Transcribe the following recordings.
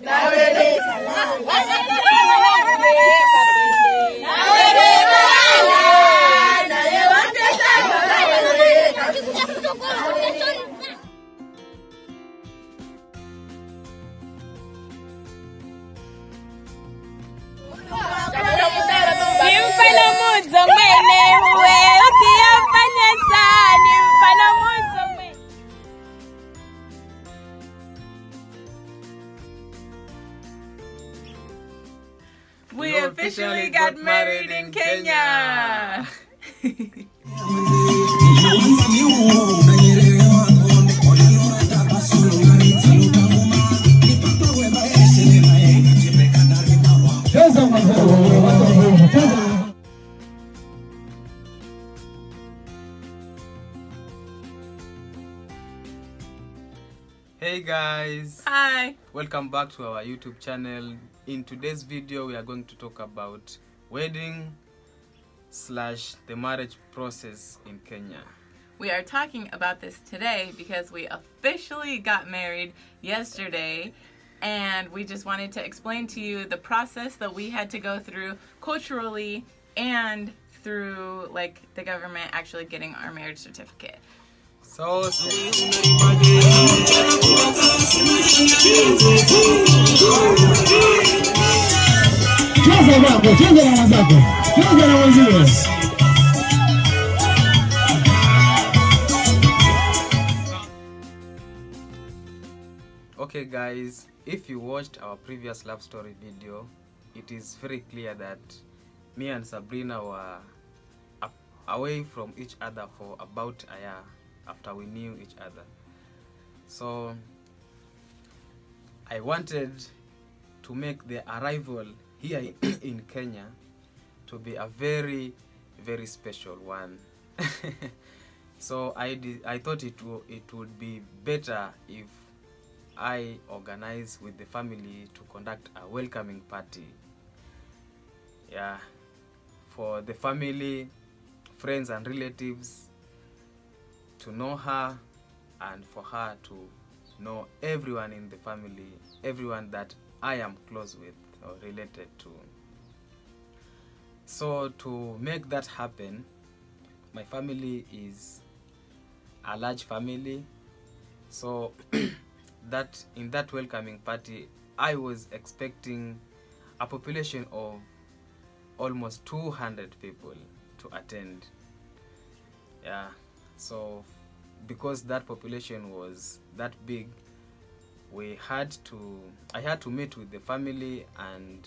We officially got married in Kenya. Hey guys, Hi, welcome back to our YouTube channel. In today's video we are going to talk about wedding / the marriage process in Kenya. we are talking about this today because we officially got married yesterday, and we just wanted to explain to you the process that we had to go through culturally and through like the government actually getting our marriage certificate. So okay guys, if you watched our previous love story video, it is very clear that me and Sabrina were away from each other for about a year after we knew each other. So I wanted to make the arrival here in Kenya to be a very, very special one. So I thought it would be better if I organize with the family to conduct a welcoming party. Yeah, for the family, friends and relatives to know her, and for her to know everyone in the family, everyone that I am close with or related to. So to make that happen, my family is a large family, so that in that welcoming party I was expecting a population of almost 200 people to attend. Yeah, so because that population was that big, I had to meet with the family and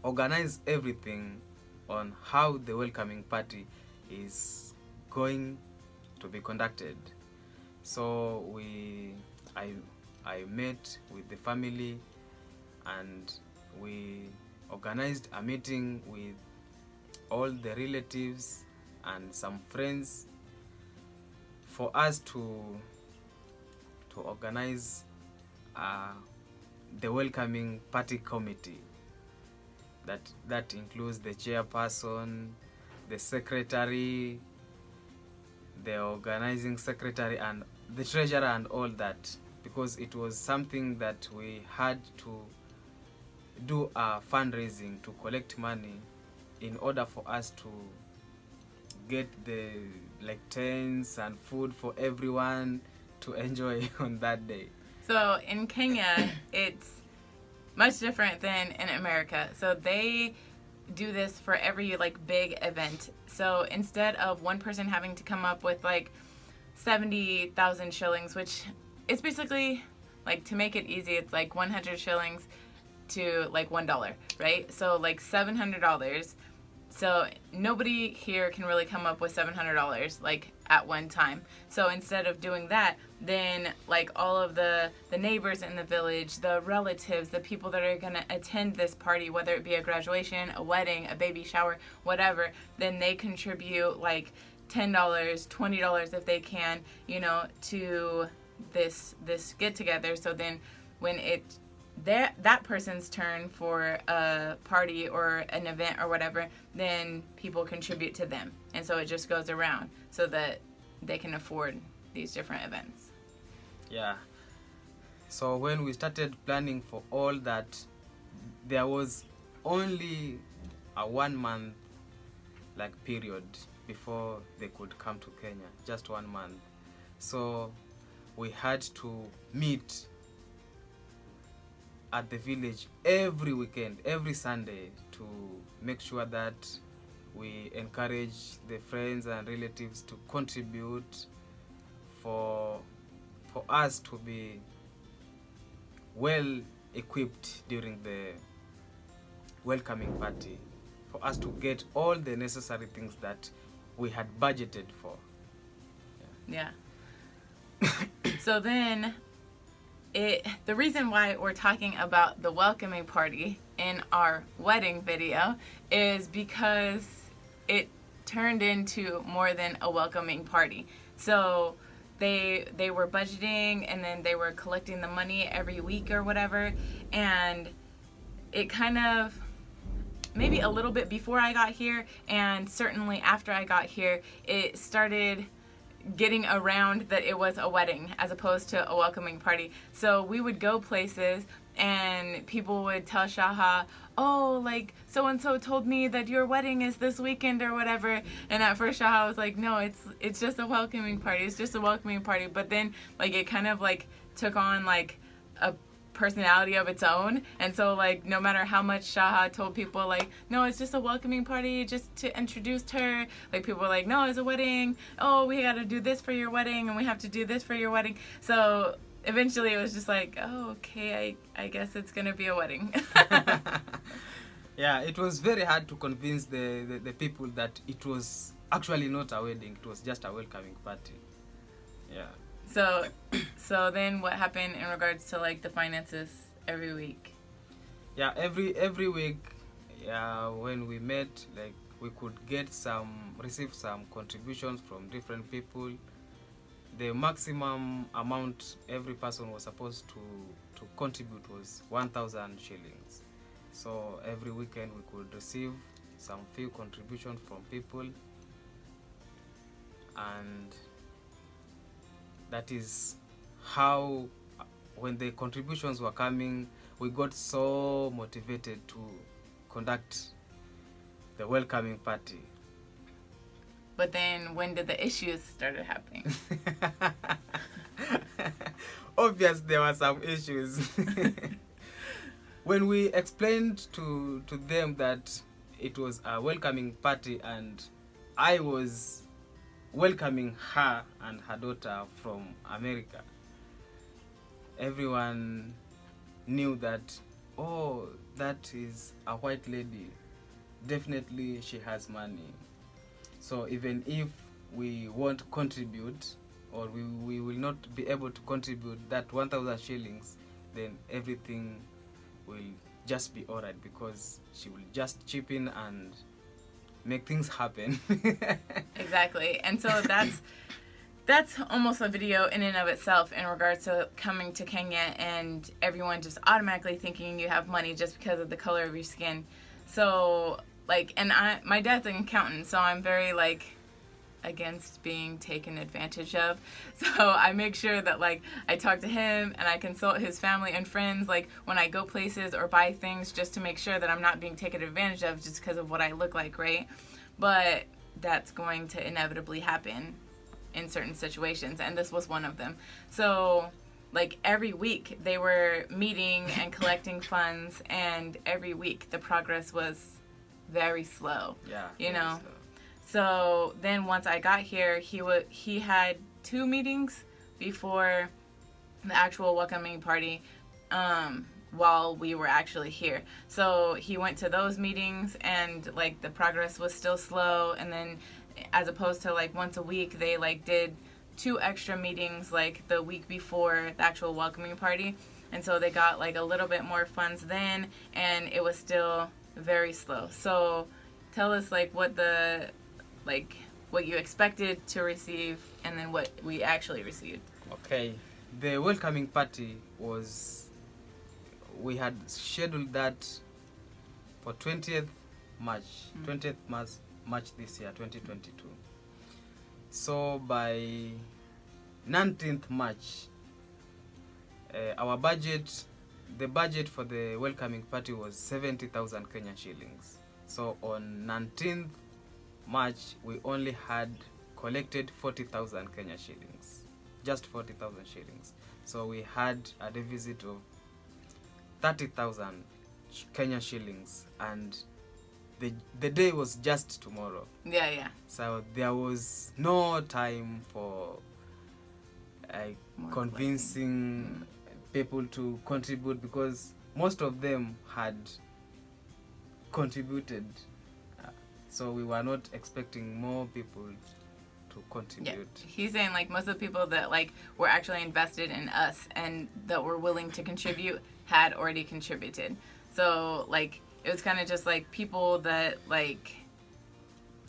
organize everything on how the welcoming party is going to be conducted. So I met with the family and we organized a meeting with all the relatives and some friends for us to organize the welcoming party committee. That includes the chairperson, the secretary, the organizing secretary, and the treasurer, and all that, because it was something that we had to do a fundraising to collect money in order for us to get the tents and food for everyone to enjoy on that day. So in Kenya, it's much different than in America. So they do this for every big event. So instead of one person having to come up with 70,000 shillings, which is basically to make it easy, it's 100 shillings to $1, right? So $700. So nobody here can really come up with $700 at one time. So instead of doing that, then all of the neighbors in the village, the relatives, the people that are gonna attend this party, whether it be a graduation, a wedding, a baby shower, whatever, then they contribute $10, $20 if they can, to this get together. So then when that person's turn for a party or an event or whatever, then people contribute to them, and so it just goes around so that they can afford these different events. Yeah, So when we started planning for all that, there was only a 1 month like period before they could come to Kenya, just 1 month. So we had to meet at the village every weekend, every Sunday, to make sure that we encourage the friends and relatives to contribute for us to be well equipped during the welcoming party, for us to get all the necessary things that we had budgeted for. Yeah. So then the reason why we're talking about the welcoming party in our wedding video is because it turned into more than a welcoming party. So they were budgeting, and then they were collecting the money every week or whatever, and it kind of, maybe a little bit before I got here and certainly after I got here, it started getting around that it was a wedding as opposed to a welcoming party. So we would go places and people would tell Shaha, oh, like so-and-so told me that your wedding is this weekend or whatever. And at first Shaha was like, no, it's just a welcoming party. It's just a welcoming party. But then like it kind of like took on like a personality of its own, and so like no matter how much Shaha told people like, no, it's just a welcoming party just to introduce her, like people were like, no, it's a wedding, oh, we gotta do this for your wedding and we have to do this for your wedding. So eventually it was just like, oh, okay, I guess it's gonna be a wedding. Yeah, it was very hard to convince the people that it was actually not a wedding, it was just a welcoming party. Yeah. So then what happened in regards to like the finances every week? Yeah, every week, yeah, when we met, like we could receive some contributions from different people. The maximum amount every person was supposed to contribute was 1,000 shillings. So every weekend we could receive some few contributions from people, and that is how, when the contributions were coming, we got so motivated to conduct the welcoming party. But then when did the issues started happening? Obviously, there were some issues. When we explained to them that it was a welcoming party and I was welcoming her and her daughter from America, everyone knew that, oh, that is a white lady, definitely she has money. So even if we won't contribute, or we will not be able to contribute that 1,000 shillings, then everything will just be alright, because she will just chip in and make things happen. Exactly. And so that's almost a video in and of itself in regards to coming to Kenya and everyone just automatically thinking you have money just because of the color of your skin. So like, and my dad's an accountant, so I'm very like against being taken advantage of. So I make sure that like I talk to him and I consult his family and friends like when I go places or buy things, just to make sure that I'm not being taken advantage of just because of what I look like, right? But that's going to inevitably happen in certain situations, and this was one of them. So like every week they were meeting and collecting funds, and every week the progress was very slow. Yeah, you know. slow. So then once I got here, he had 2 meetings before the actual welcoming party, while we were actually here. So he went to those meetings and like the progress was still slow, and then as opposed to like once a week, they like did 2 extra meetings like the week before the actual welcoming party. And so they got like a little bit more funds then, and it was still very slow. So tell us like what you expected to receive and then what we actually received. Okay, the welcoming party we had scheduled that for 20th March, 20th March this year, 2022. So by 19th March, Our budget, the budget for the welcoming party was 70,000 Kenya shillings. So on 19th March, we only had collected 40,000 Kenya shillings, just 40,000 shillings. So we had a deficit of 30,000 Kenya shillings, and the day was just tomorrow. Yeah. So there was no time for convincing people to contribute, because most of them had contributed. So we were not expecting more people to contribute. Yeah. He's saying like most of the people that like were actually invested in us and that were willing to contribute had already contributed. So like it was kind of just like people that like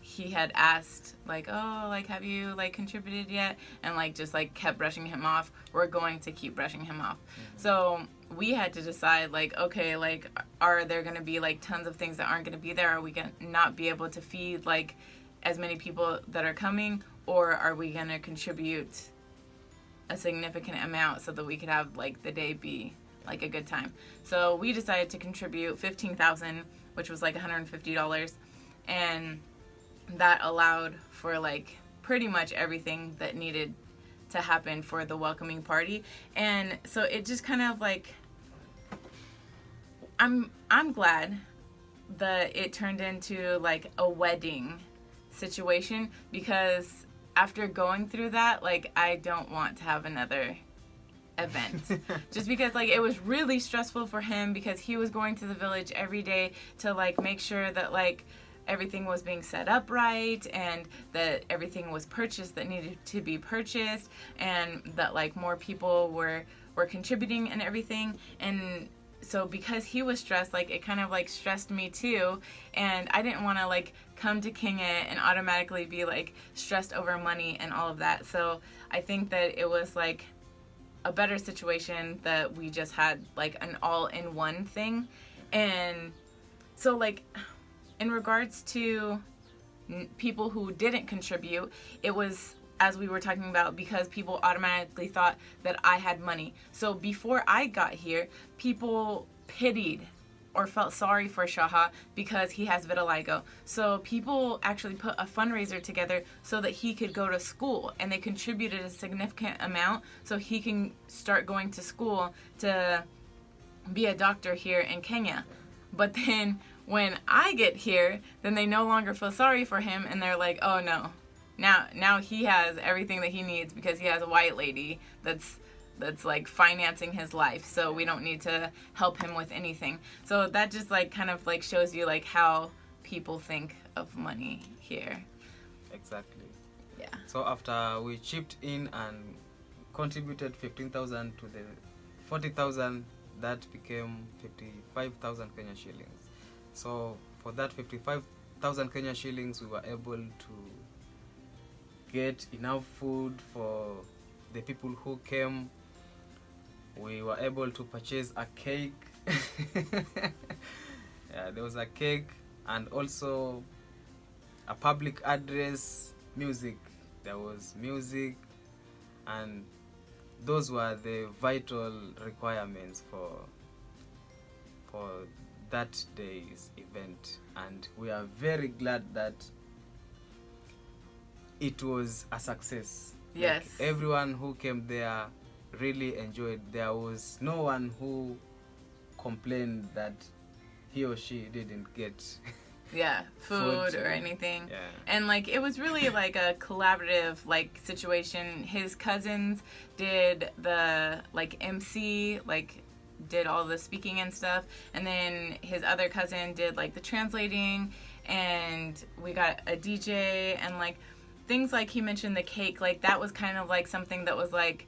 he had asked like, oh, like have you like contributed yet, and like just like kept brushing him off. We're going to keep brushing him off. So we had to decide like, okay, like are there going to be like tons of things that aren't going to be there? Are we going to not be able to feed like as many people that are coming, or are we going to contribute a significant amount so that we could have like the day be like a good time? So we decided to contribute 15,000, which was like $150, and that allowed for like pretty much everything that needed to happen for the welcoming party. And so it just kind of like, I'm glad that it turned into like a wedding situation, because after going through that, like I don't want to have another event. Just because like it was really stressful for him, because he was going to the village every day to like make sure that like everything was being set up right, and that everything was purchased that needed to be purchased, and that like more people were contributing and everything. And so because he was stressed, like it kind of like stressed me too, and I didn't want to like come to Kenya and automatically be like stressed over money and all of that. So I think that it was like a better situation that we just had like an all-in-one thing. And so like in regards to people who didn't contribute, it was, as we were talking about, because people automatically thought that I had money. So before I got here, people pitied or felt sorry for Shaha because he has vitiligo. So people actually put a fundraiser together so that he could go to school, and they contributed a significant amount so he can start going to school to be a doctor here in Kenya. But then when I get here, then they no longer feel sorry for him, and they're like, oh no, now he has everything that he needs because he has a white lady that's like financing his life, so we don't need to help him with anything. So that just like kind of like shows you like how people think of money here. Exactly. Yeah. So after we chipped in and contributed 15,000 to the 40,000, that became 55,000 Kenya shillings. So for that 55,000 Kenya shillings, we were able to get enough food for the people who came. We were able to purchase a cake. Yeah, there was a cake, and also a public address, music. There was music, and those were the vital requirements for that day's event. And we are very glad that it was a success. Yes. Like, everyone who came there really enjoyed. There was no one who complained that he or she didn't get food or anything. Yeah. And like it was really like a collaborative like situation. His cousins did the like MC, like did all the speaking and stuff, and then his other cousin did like the translating, and we got a DJ, and like things like he mentioned the cake, like that was kind of like something that was like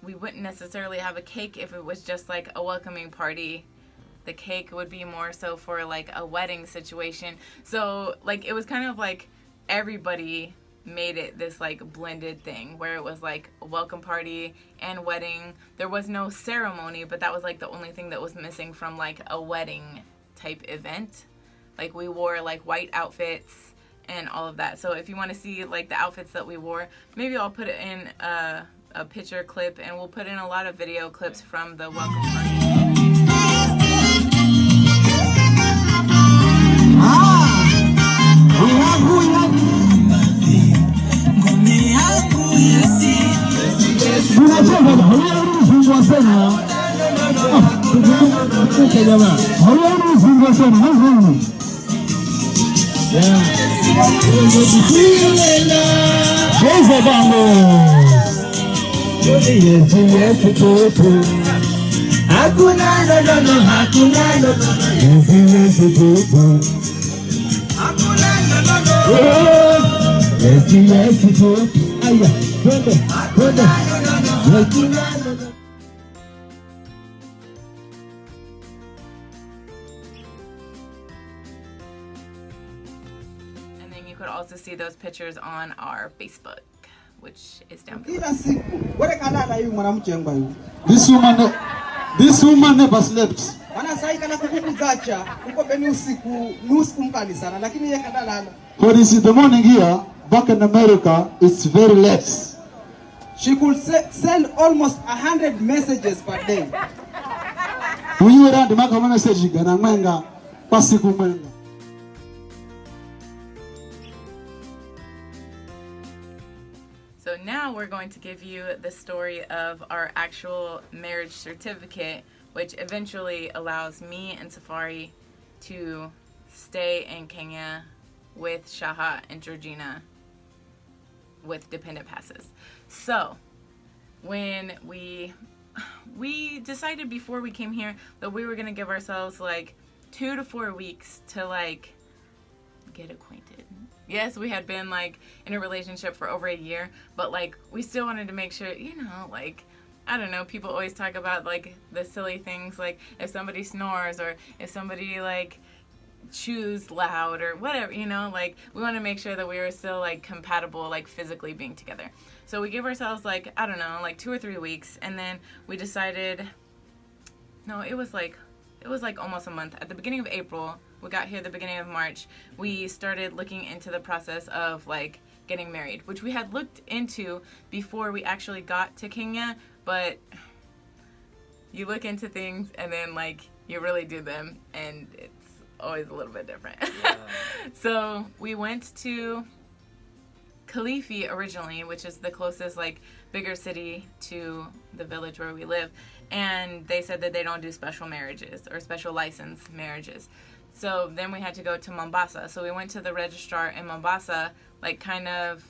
we wouldn't necessarily have a cake if it was just like a welcoming party. The cake would be more so for like a wedding situation. So like it was kind of like everybody made it this like blended thing where it was like a welcome party and wedding. There was no ceremony, but that was like the only thing that was missing from like a wedding type event. Like we wore like white outfits and all of that. So if you want to see like the outfits that we wore, maybe I'll put it in a a picture clip, and we'll put in a lot of video clips from the welcome party. And then you could also see those pictures on our Facebook, which is down below. This woman never slept. But you see, the morning here, back in America, it's very late. She could send almost 100 messages per day. When you were the Maka message, Ganamenga, Pasikumenga. So now we're going to give you the story of our actual marriage certificate, which eventually allows me and Safari to stay in Kenya with Shaha and Georgina with dependent passes. So when we decided before we came here that we were going to give ourselves like 2 to 4 weeks to like get acquainted. Yes, we had been like in a relationship for over a year, but like we still wanted to make sure, you know, like, I don't know, people always talk about like the silly things, like if somebody snores or if somebody like chews loud or whatever, you know, like we want to make sure that we were still like compatible, like physically being together. So we gave ourselves like, I don't know, like 2 or 3 weeks, and then we decided, no, it was like almost a month. At the beginning of April, we got here the beginning of March, we started looking into the process of like getting married, which we had looked into before we actually got to Kenya, but you look into things and then like you really do them, and it's always a little bit different. Yeah. So we went to Kilifi originally, which is the closest like bigger city to the village where we live, and they said that they don't do special marriages or special license marriages. So then we had to go to Mombasa. So we went to the registrar in Mombasa, like kind of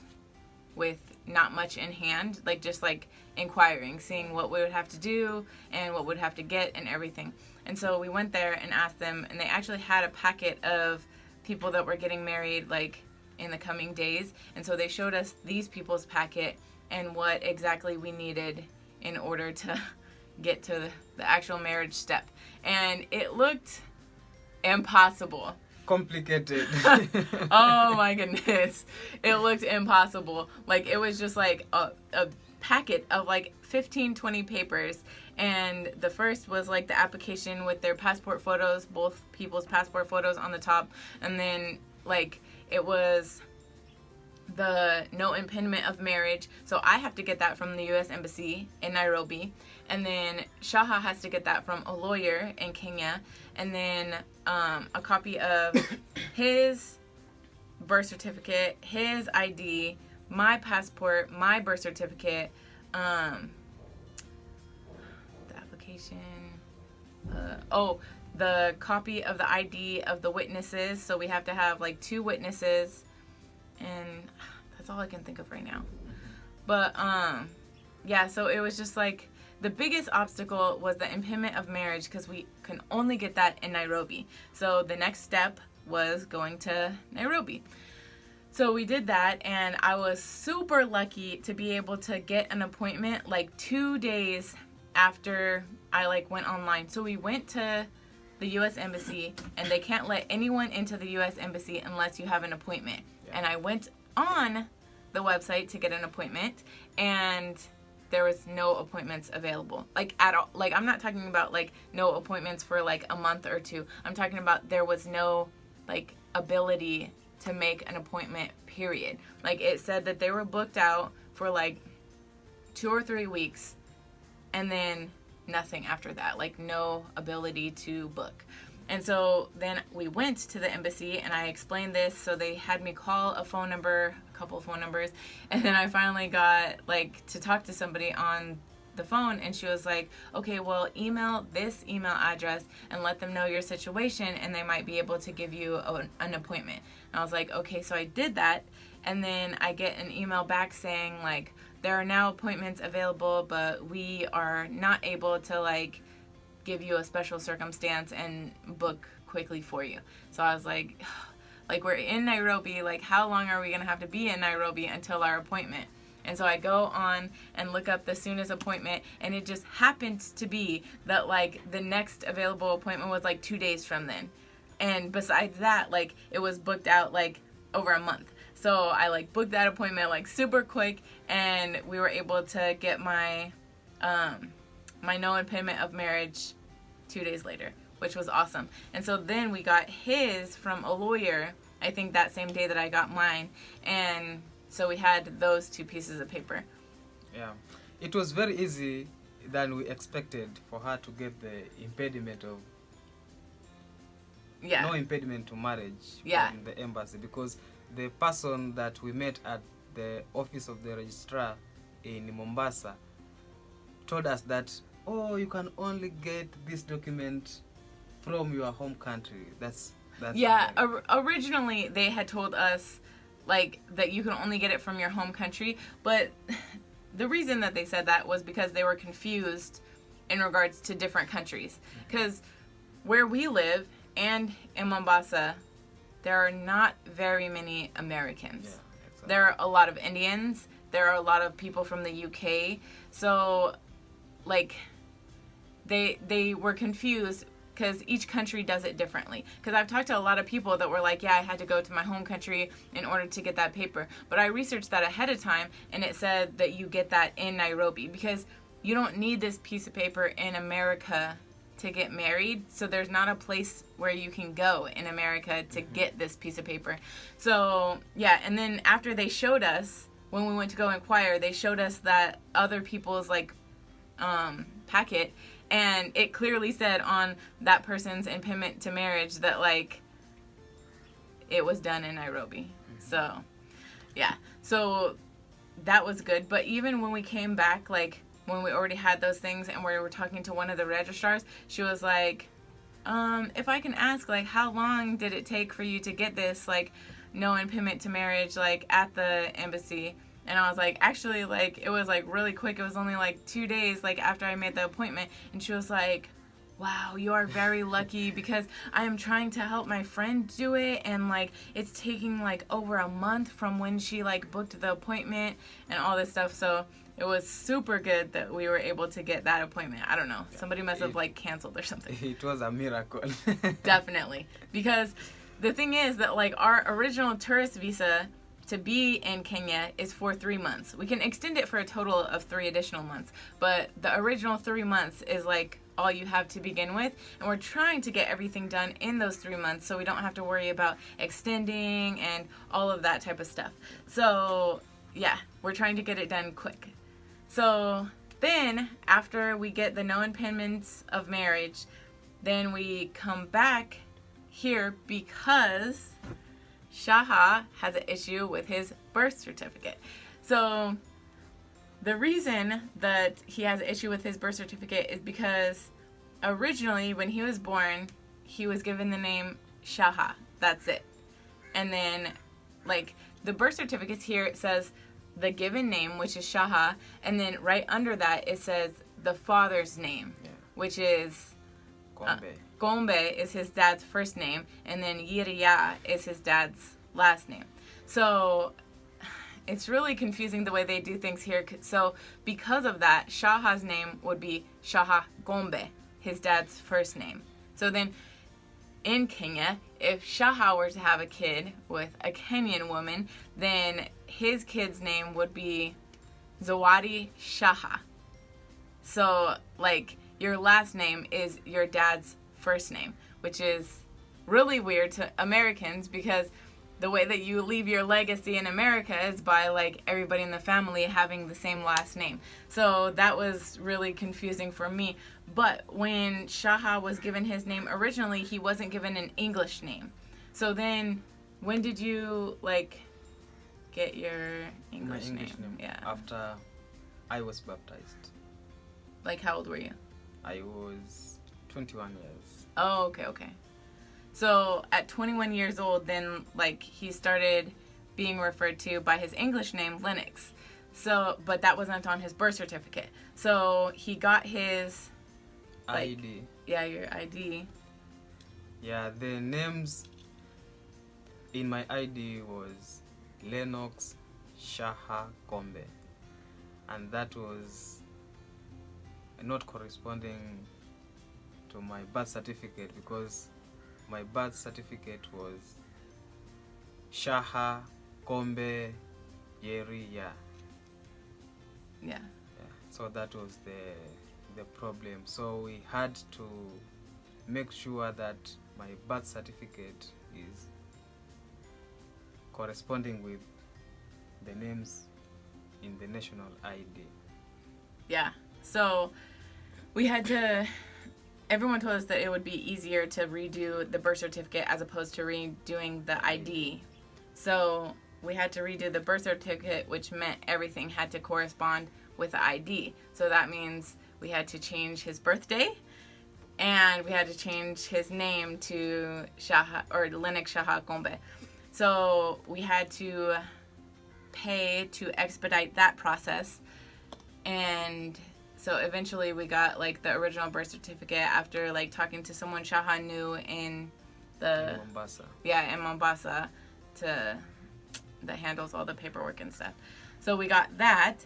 with not much in hand, like just like inquiring, seeing what we would have to do and what we'd have to get and everything. And so we went there and asked them, and they actually had a packet of people that were getting married like in the coming days. And so they showed us these people's packet and what exactly we needed in order to get to the actual marriage step. And it looked impossible. Complicated. Oh my goodness. It looked impossible. Like it was just like a packet of like 15, 20 papers. And the first was like the application with their passport photos, both people's passport photos on the top. And then like it was the no impediment of marriage. So I have to get that from the U.S. Embassy in Nairobi. And then Shaha has to get that from a lawyer in Kenya. And then a copy of his birth certificate, his ID, my passport, my birth certificate, the application, the copy of the ID of the witnesses. So we have to have like 2 witnesses, and that's all I can think of right now. But yeah, so it was just like the biggest obstacle was the impediment of marriage, because we can only get that in Nairobi. So the next step was going to Nairobi. So we did that, and I was super lucky to be able to get an appointment like 2 days after I like went online. So we went to the U.S. Embassy, and they can't let anyone into the U.S. Embassy unless you have an appointment. Yeah. And I went on the website to get an appointment, and there was no appointments available, like at all. Like I'm not talking about like no appointments for like a month or 2. I'm talking about there was no like ability to make an appointment, period. Like it said that they were booked out for like 2 or 3 weeks, and then nothing after that, like no ability to book. And so then we went to the embassy and I explained this. So they had me call a couple of phone numbers. And then I finally got like to talk to somebody on the phone, and she was like, okay, well, email this email address and let them know your situation and they might be able to give you an appointment. And I was like, okay, so I did that. And then I get an email back saying like, there are now appointments available, but we are not able to like give you a special circumstance and book quickly for you. So I was like we're in Nairobi, like how long are we gonna have to be in Nairobi until our appointment? And so I go on and look up the soonest appointment, and it just happened to be that like the next available appointment was like 2 days from then. And besides that, like it was booked out like over a month. So I like booked that appointment like super quick, and we were able to get my my no impediment of marriage 2 days later, which was awesome. And so then we got his from a lawyer, I think that same day that I got mine. And so we had those 2 pieces of paper. Yeah. It was very easy than we expected for her to get the impediment of no impediment to marriage from the embassy, because the person that we met at the office of the registrar in Mombasa told us that, oh, you can only get this document from your home country. That's originally they had told us like that you can only get it from your home country, but the reason that they said that was because they were confused in regards to different countries. Because where we live and in Mombasa, there are not very many Americans. Yeah, exactly. There are a lot of Indians. There are a lot of people from the UK. So like they were confused because each country does it differently. Because I've talked to a lot of people that were like, yeah, I had to go to my home country in order to get that paper. But I researched that ahead of time, and it said that you get that in Nairobi, because you don't need this piece of paper in America to get married. So there's not a place where you can go in America to get this piece of paper. So yeah, and then after they showed us, when we went to go inquire, they showed us that other people's like packet, and it clearly said on that person's impediment to marriage that like it was done in Nairobi. So yeah, so that was good. But even when we came back, like when we already had those things and we were talking to one of the registrars, she was like, if I can ask, like, how long did it take for you to get this like no impediment to marriage like at the embassy? And I was like, actually, like, it was, like, really quick. It was only, like, 2 days, like, after I made the appointment. And she was like, wow, you are very lucky, because I am trying to help my friend do it. And, like, it's taking, like, over a month from when she, like, booked the appointment and all this stuff. So it was super good that we were able to get that appointment. I don't know. Somebody must have, like, canceled or something. It was a miracle. Definitely. Because the thing is that, like, our original tourist visa to be in Kenya is for 3 months. We can extend it for a total of 3 additional months, but the original 3 months is like all you have to begin with, and we're trying to get everything done in those 3 months so we don't have to worry about extending and all of that type of stuff. So yeah, we're trying to get it done quick. So then after we get the no impediments of marriage, then we come back here because Shaha has an issue with his birth certificate. So the reason that he has an issue with his birth certificate is because originally when he was born, he was given the name Shaha. That's it. And then like the birth certificates here, it says the given name, which is Shaha, and then right under that it says the father's name, which is Gombe is his dad's first name, and then Yiriya is his dad's last name. So it's really confusing the way they do things here. So because of that, Shaha's name would be Shaha Gombe, his dad's first name. So then in Kenya, if Shaha were to have a kid with a Kenyan woman, then his kid's name would be Zawadi Shaha. So like your last name is your dad's first name, which is really weird to Americans because the way that you leave your legacy in America is by like everybody in the family having the same last name. So that was really confusing for me. But when Shaha was given his name originally, he wasn't given an English name. So then when did you like get your English name? Yeah. After I was baptized. Like how old were you? I was 21 years. Oh, okay. So at 21 years old, then like he started being referred to by his English name, Lennox. So, but that wasn't on his birth certificate. So he got his like, ID. Yeah, your ID. Yeah, the names in my ID was Lennox Shaha Kombe, and that was not corresponding to my birth certificate because my birth certificate was Shaha Kombe Yeri Ya. Yeah. So that was the problem. So we had to make sure that my birth certificate is corresponding with the names in the national ID. Yeah. So we had to, everyone told us that it would be easier to redo the birth certificate as opposed to redoing the ID. So we had to redo the birth certificate, which meant everything had to correspond with the ID. So that means we had to change his birthday and we had to change his name to Shaha or Lennox Shaha Kombe. So we had to pay to expedite that process. And so eventually we got like the original birth certificate after like talking to someone Shaha knew in Mombasa. Yeah, in Mombasa that handles all the paperwork and stuff. So we got that.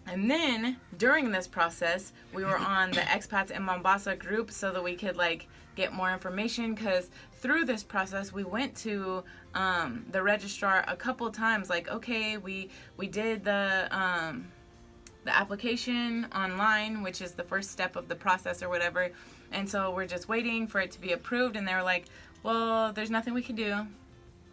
And then during this process, we were on the expats in Mombasa group so that we could like get more information, because through this process we went to the registrar a couple times. Like, okay, we did the application online, which is the first step of the process or whatever, and so we're just waiting for it to be approved. And they were like, well, there's nothing we can do.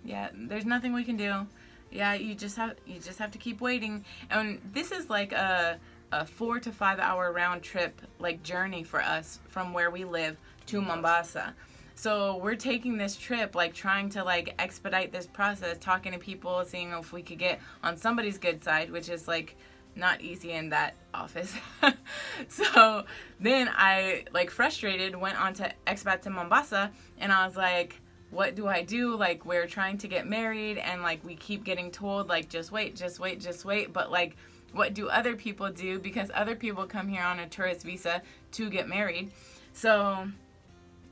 Yeah, there's nothing we can do. Yeah, you just have to keep waiting. And this is like a 4 to 5 hour round trip like journey for us from where we live to Mombasa. So we're taking this trip like trying to like expedite this process, talking to people, seeing if we could get on somebody's good side, which is like not easy in that office. So then I, like frustrated, went on to Expats in Mombasa, and I was like, what do I do? Like, we're trying to get married and like we keep getting told like just wait, but like what do other people do? Because other people come here on a tourist visa to get married. So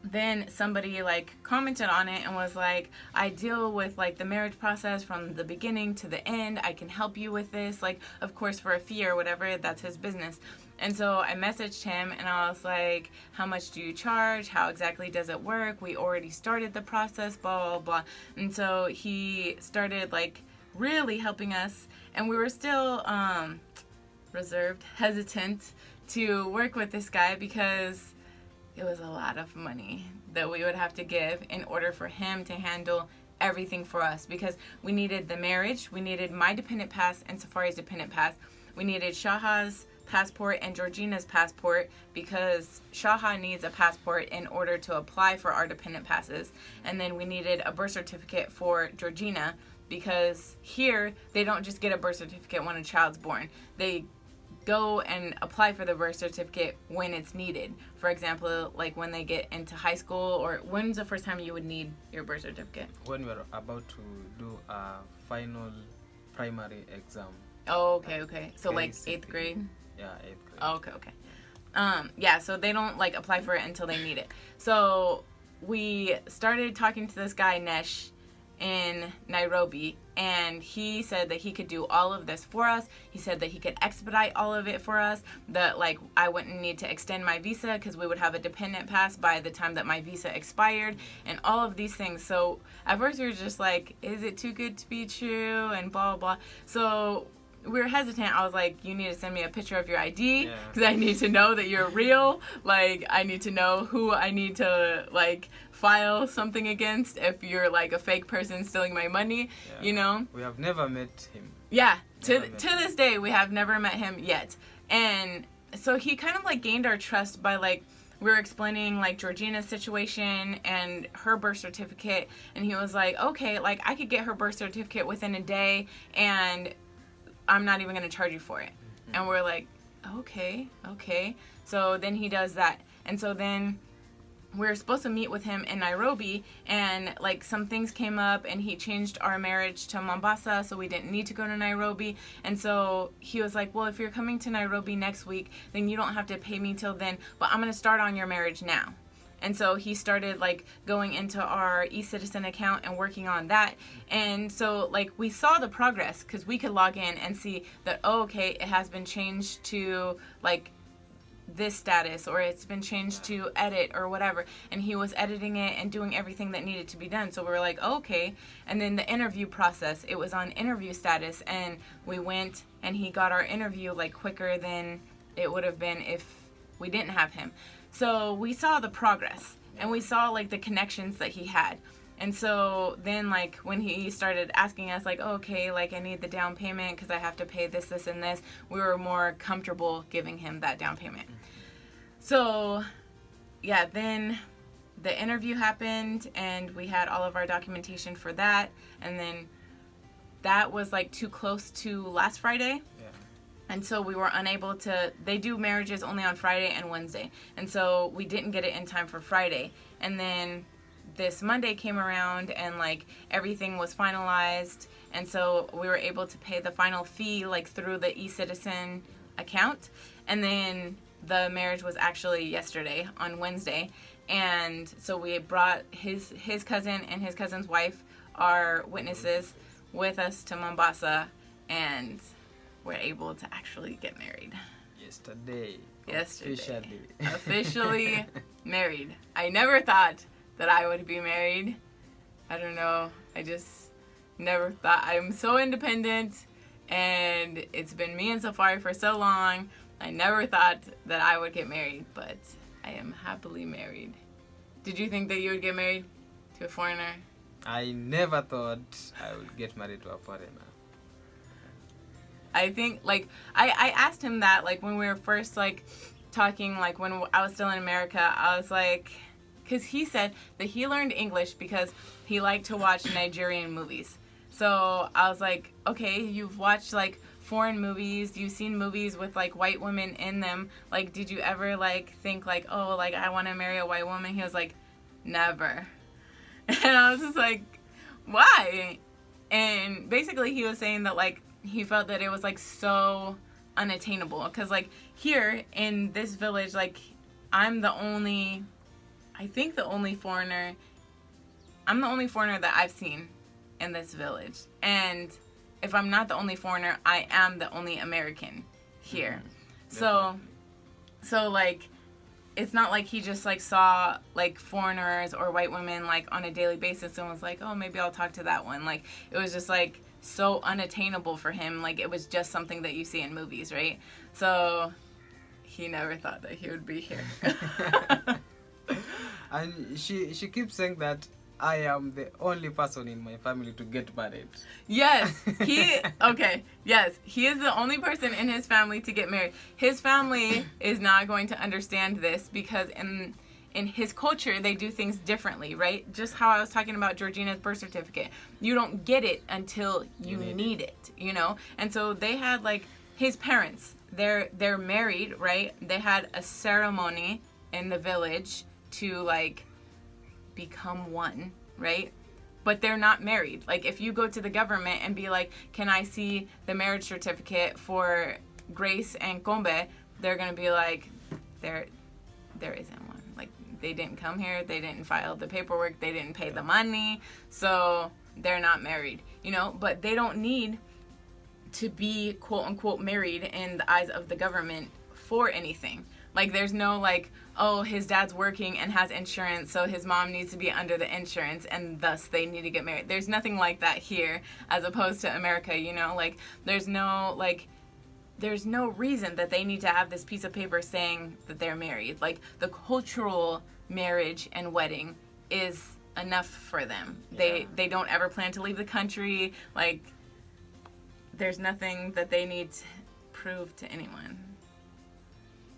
then somebody like commented on it and was like, I deal with like the marriage process from the beginning to the end. I can help you with this, like of course for a fee or whatever, that's his business. And so I messaged him and I was like, how much do you charge? How exactly does it work? We already started the process, blah, blah, blah. And so he started like really helping us, and we were still reserved, hesitant to work with this guy because it was a lot of money that we would have to give in order for him to handle everything for us, because we needed the marriage, we needed my dependent pass and Safari's dependent pass, we needed Shaha's passport and Georgina's passport, because Shaha needs a passport in order to apply for our dependent passes, and then we needed a birth certificate for Georgina, because here they don't just get a birth certificate when a child's born, they go and apply for the birth certificate when it's needed. For example, like when they get into high school, or when's the first time you would need your birth certificate? When we're about to do a final primary exam. Oh, okay. So like 8th grade? Yeah, 8th grade. Oh, okay. Yeah, so they don't like apply for it until they need it. So we started talking to this guy, Nesh, in Nairobi, and he said that he could do all of this for us. He said that he could expedite all of it for us, that like I wouldn't need to extend my visa because we would have a dependent pass by the time that my visa expired, and all of these things. So at first we were just like, is it too good to be true, and blah blah. So we were hesitant. I was like, you need to send me a picture of your ID Yeah. because I need to know that you're real. Like, I need to know who I need to, like, file something against if you're, like, a fake person stealing my money, Yeah. you know? We have never met him. Yeah, to Never met him. this day, we have never met him yet. And so he kind of, like, gained our trust by, like, we were explaining, like, Georgina's situation and her birth certificate, and he was like, okay, like, I could get her birth certificate within a day, and I'm not even going to charge you for it. Mm-hmm. And we're like, okay. So then he does that. And so then we're supposed to meet with him in Nairobi, and like some things came up, and he changed our marriage to Mombasa, so we didn't need to go to Nairobi. And so he was like, well, if you're coming to Nairobi next week, then you don't have to pay me till then, but I'm going to start on your marriage now. And so he started like going into our eCitizen account and working on that. And so like we saw the progress because we could log in and see that, oh, okay, it has been changed to like this status, or it's been changed to edit or whatever. And he was editing it and doing everything that needed to be done. So we were like, oh, okay. And then the interview process, it was on interview status, and we went and he got our interview like quicker than it would have been if we didn't have him. So we saw the progress, and we saw like the connections that he had. And so then like when he started asking us like, oh, okay, like I need the down payment because I have to pay this, this, and this, we were more comfortable giving him that down payment. So yeah, then the interview happened, and we had all of our documentation for that. And then that was like too close to last Friday. Yeah. And so we were unable to, they do marriages only on Friday and Wednesday. And so we didn't get it in time for Friday. And then this Monday came around, and like everything was finalized. And so we were able to pay the final fee like through the eCitizen account. And then the marriage was actually yesterday on Wednesday. And so we brought his cousin and his cousin's wife, our witnesses, with us to Mombasa, and we're able to actually get married. Yesterday. Officially married. I never thought that I would be married. I don't know. I just never thought. I'm so independent, and it's been me and Safari for so long. I never thought that I would get married, but I am happily married. Did you think that you would get married to a foreigner? I never thought I would get married to a foreigner. I think, like, I asked him that, like, when we were first, like, talking, like, when I was still in America, I was like, because he said that he learned English because he liked to watch Nigerian movies. So I was like, okay, you've watched, like, foreign movies, you've seen movies with, like, white women in them. Like, did you ever, like, think, like, oh, like, I want to marry a white woman? He was like, never. And I was just like, why? And basically he was saying that, like, he felt that it was, like, so unattainable. Because, like, here in this village, like, I'm the only foreigner. I'm the only foreigner that I've seen in this village. And if I'm not the only foreigner, I am the only American here. So, like, it's not like he just, like, saw, like, foreigners or white women, like, on a daily basis and was like, oh, maybe I'll talk to that one. Like, it was just, like, so unattainable for him. Like, it was just something that you see in movies, right? So he never thought that he would be here. And she keeps saying that I am the only person in my family to get married. Yes, he is the only person in his family to get married. His family is not going to understand this because in his culture, they do things differently, right? Just how I was talking about Georgina's birth certificate. You don't get it until you need it, you know? And so they had, like, his parents, they're married, right? They had a ceremony in the village to, like, become one, right? But they're not married. Like, if you go to the government and be like, can I see the marriage certificate for Grace and Kombe? They're going to be like, there isn't one. Like, they didn't come here. They didn't file the paperwork. They didn't pay the money. So they're not married, you know? But they don't need to be, quote unquote, married in the eyes of the government for anything. Like, there's no, like, oh, his dad's working and has insurance, so his mom needs to be under the insurance, and thus they need to get married. There's nothing like that here, as opposed to America, you know? Like, there's no reason that they need to have this piece of paper saying that they're married. Like, the cultural marriage and wedding is enough for them. Yeah. They don't ever plan to leave the country. Like, there's nothing that they need to prove to anyone.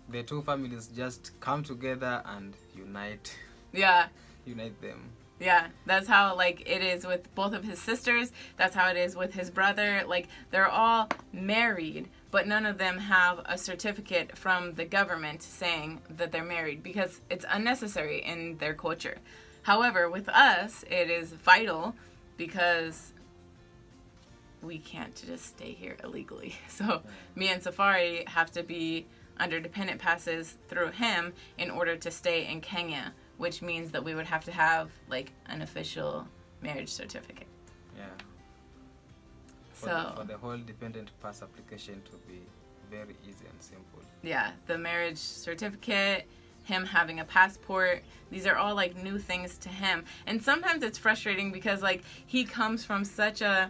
The two families just come together and unite Yeah. them. Yeah, that's how, like, it is with both of his sisters. That's how it is with his brother. Like, they're all married, but none of them have a certificate from the government saying that they're married because it's unnecessary in their culture. However, with us, it is vital because we can't just stay here illegally. So me and Safari have to be under dependent passes through him in order to stay in Kenya, which means that we would have to have, like, an official marriage certificate. Yeah. So For the whole dependent pass application to be very easy and simple. yeah, the marriage certificate, him having a passport, these are all, like, new things to him. And sometimes it's frustrating because, like, he comes from such a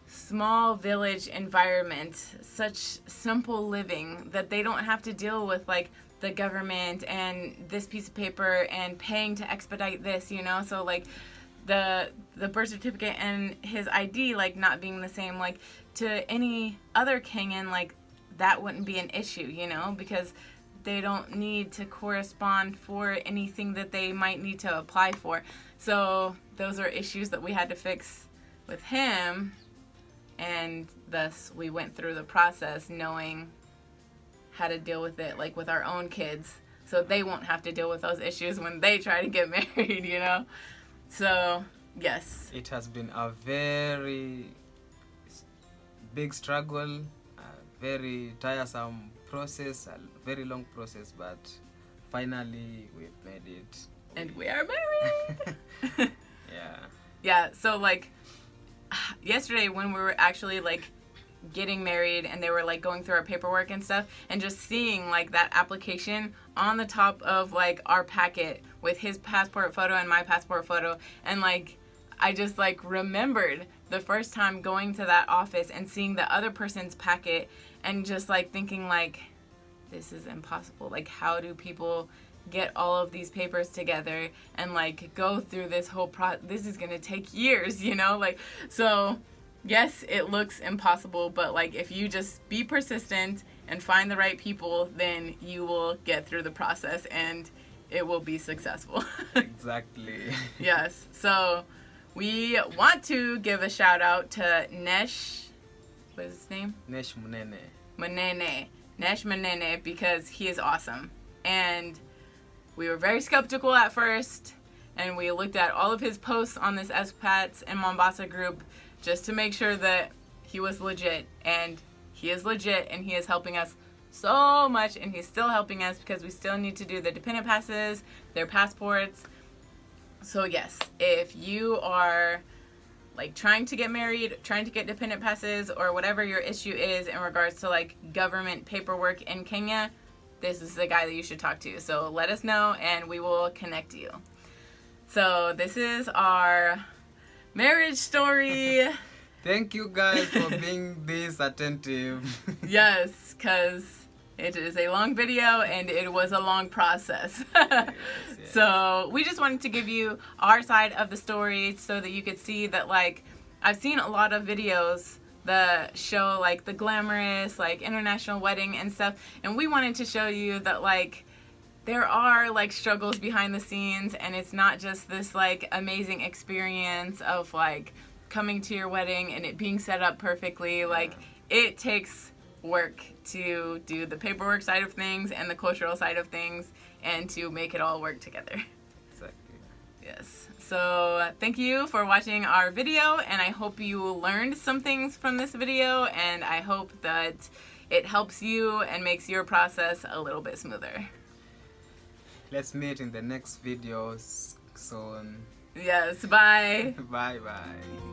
small village environment, such simple living, that they don't have to deal with, like, the government and this piece of paper and paying to expedite this, you know? So, like, the birth certificate and his ID, like, not being the same, like, to any other Kenyan, like, that wouldn't be an issue, you know? Because they don't need to correspond for anything that they might need to apply for. So those are issues that we had to fix with him, and thus we went through the process knowing how to deal with it, like, with our own kids, so they won't have to deal with those issues when they try to get married, you know? So, yes. It has been a very big struggle, a very tiresome process, a very long process, but finally we've made it. And we are married! Yeah. Yeah, so, like, yesterday when we were actually, like, getting married and they were, like, going through our paperwork and stuff, and just seeing, like, that application on the top of, like, our packet with his passport photo and my passport photo, and, like, I just, like, remembered the first time going to that office and seeing the other person's packet and just, like, thinking, like, this is impossible. Like, how do people get all of these papers together and, like, go through this whole this is gonna take years, you know? Like, so yes, it looks impossible, but, like, if you just be persistent and find the right people, then you will get through the process and it will be successful. Exactly. Yes. So we want to give a shout out to Nesh, what is his name? Nesh Munene. Nesh Manene, because he is awesome. And we were very skeptical at first, and we looked at all of his posts on this expats in Mombasa group just to make sure that he was legit. And he is legit, and he is helping us so much, and he's still helping us because we still need to do the dependent passes, their passports. So yes, if you are, like, trying to get married, trying to get dependent passes, or whatever your issue is in regards to, like, government paperwork in Kenya, this is the guy that you should talk to. So let us know and we will connect you. So this is our marriage story. Thank you guys for being this attentive. Yes, because it is a long video and it was a long process. Yes. So we just wanted to give you our side of the story so that you could see that, like, I've seen a lot of videos that show, like, the glamorous, like, international wedding and stuff, and we wanted to show you that, like, there are, like, struggles behind the scenes, and it's not just this, like, amazing experience of, like, coming to your wedding and it being set up perfectly. Like, it takes work to do the paperwork side of things and the cultural side of things and to make it all work together. Exactly. Yes. So thank you for watching our video, and I hope you learned some things from this video, and I hope that it helps you and makes your process a little bit smoother. Let's meet in the next videos soon. Yes, bye. Bye bye.